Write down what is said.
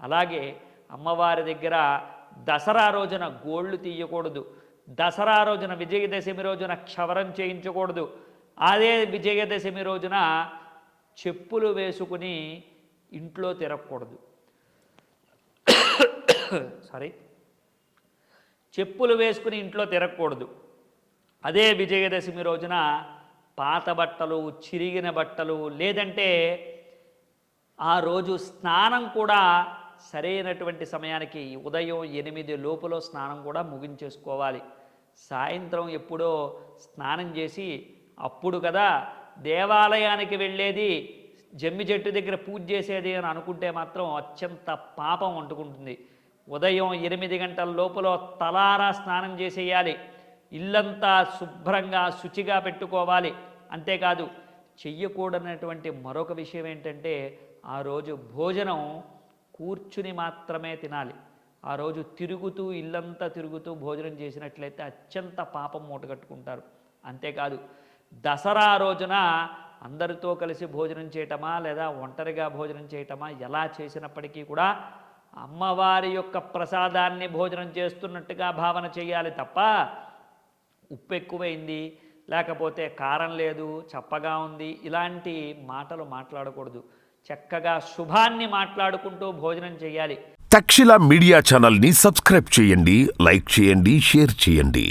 అలాగే అమ్మవారి దగ్గర దసరా రోజున గోళ్ళు తీయకూడదు, దసరా రోజున విజయదశమి రోజున క్షవరం చేయించకూడదు, అదే విజయదశమి రోజున చెప్పులు వేసుకుని ఇంట్లో తిరగకూడదు. సారీ, చెప్పులు వేసుకుని ఇంట్లో తిరగకూడదు. అదే విజయదశమి రోజున పాత బట్టలు, చిరిగిన బట్టలు, లేదంటే ఆ రోజు స్నానం కూడా సరైనటువంటి సమయానికి ఉదయం 8 లోపులో స్నానం కూడా ముగించేసుకోవాలి. సాయంత్రం ఎప్పుడో స్నానం చేసి అప్పుడు కదా దేవాలయానికి వెళ్ళేది, జమ్మి చెట్టు దగ్గర పూజ చేసేది అని అనుకుంటే మాత్రం అత్యంత పాపం అంటుకుంటుంది. ఉదయం 8 గంటల లోపల తలారా స్నానం చేసేయాలి, ఇల్లంతా శుభ్రంగా శుచిగా పెట్టుకోవాలి. అంతేకాదు చెయ్యకూడనటువంటి మరొక విషయం ఏంటంటే ఆ రోజు భోజనం కూర్చుని మాత్రమే తినాలి. ఆ రోజు తిరుగుతూ ఇల్లంతా తిరుగుతూ భోజనం చేసినట్లయితే అత్యంత పాపం మూటగట్టుకుంటారు. అంతేకాదు దసరా రోజున అందరితో కలిసి భోజనం చేయటమా లేదా ఒంటరిగా భోజనం చేయటమా ఎలా చేసినప్పటికీ కూడా అమ్మవారి యొక్క ప్రసాదాన్ని భోజనం చేస్తున్నట్టుగా భావన చేయాలి తప్ప ఉప్పు ఎక్కువైంది, లేకపోతే కారం లేదు, చప్పగా ఉంది, ఇలాంటి మాటలు మాట్లాడకూడదు. చక్కగా శుభాన్ని మాట్లాడుకుంటూ భోజనం చేయాలి. తక్షశిల మీడియా ఛానల్ని సబ్స్క్రైబ్ చేయండి, లైక్ చేయండి, షేర్ చేయండి.